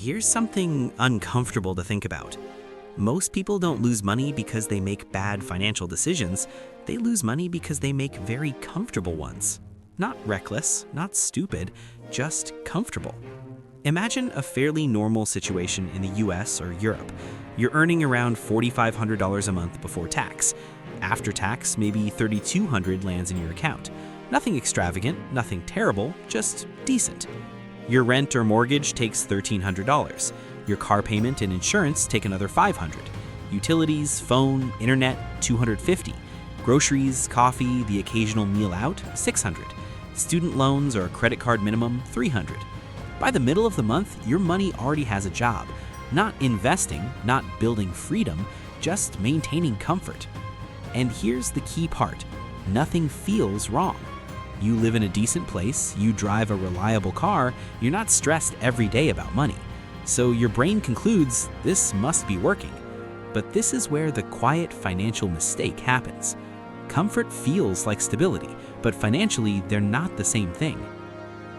Here's something uncomfortable to think about. Most people don't lose money because they make bad financial decisions. They lose money because they make very comfortable ones. Not reckless, not stupid, just comfortable. Imagine a fairly normal situation in the US or Europe. You're earning around $4,500 a month before tax. After tax, maybe $3,200 lands in your account. Nothing extravagant, nothing terrible, just decent. Your rent or mortgage takes $1,300. Your car payment and insurance take another $500. Utilities, phone, internet, $250. Groceries, coffee, the occasional meal out, $600. Student loans or credit card minimum, $300. By the middle of the month, your money already has a job. Not investing, not building freedom, just maintaining comfort. And here's the key part. Nothing feels wrong. You live in a decent place, you drive a reliable car, you're not stressed every day about money. So your brain concludes, this must be working. But this is where the quiet financial mistake happens. Comfort feels like stability, but financially, they're not the same thing.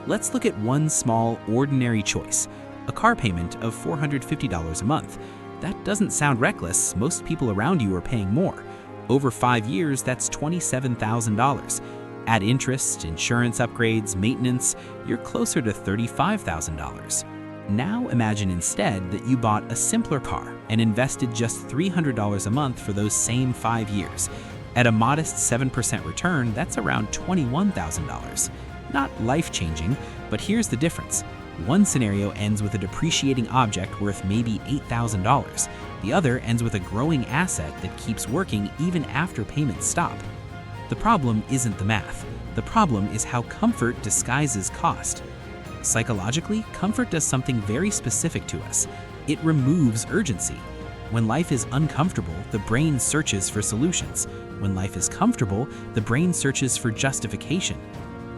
Let's look at one small, ordinary choice, a car payment of $450 a month. That doesn't sound reckless. Most people around you are paying more. Over 5 years, that's $27,000. Add interest, insurance upgrades, maintenance, you're closer to $35,000. Now imagine instead that you bought a simpler car and invested just $300 a month for those same 5 years. At a modest 7% return, that's around $21,000. Not life-changing, but here's the difference. One scenario ends with a depreciating object worth maybe $8,000. The other ends with a growing asset that keeps working even after payments stop. The problem isn't the math. The problem is how comfort disguises cost. Psychologically, comfort does something very specific to us. It removes urgency. When life is uncomfortable, the brain searches for solutions. When life is comfortable, the brain searches for justification.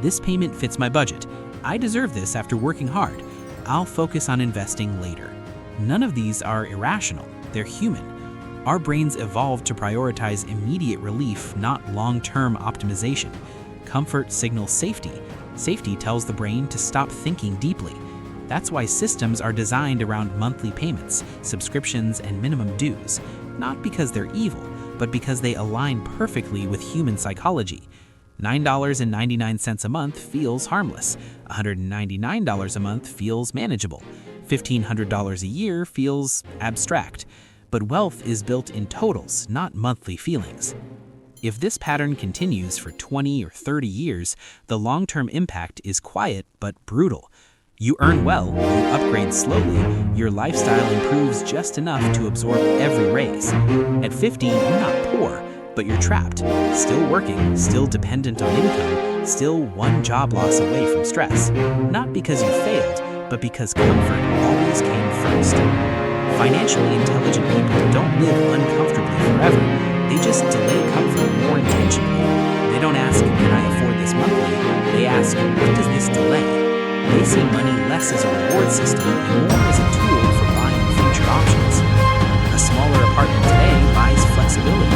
This payment fits my budget. I deserve this after working hard. I'll focus on investing later. None of these are irrational. They're human. Our brains evolved to prioritize immediate relief, not long-term optimization. Comfort signals safety. Safety tells the brain to stop thinking deeply. That's why systems are designed around monthly payments, subscriptions, and minimum dues. Not because they're evil, but because they align perfectly with human psychology. $9.99 a month feels harmless. $199 a month feels manageable. $1,500 a year feels abstract. But wealth is built in totals, not monthly feelings. If this pattern continues for 20 or 30 years, the long-term impact is quiet but brutal. You earn well, you upgrade slowly, your lifestyle improves just enough to absorb every raise. At 50, you're not poor, but you're trapped, still working, still dependent on income, still one job loss away from stress. Not because you failed, but because comfort always came first. Financially intelligent people don't live uncomfortably forever. They just delay comfort more intentionally. They don't ask, can I afford this monthly? They ask, what does this delay? They see money less as a reward system and more as a tool for buying future options. A smaller apartment today buys flexibility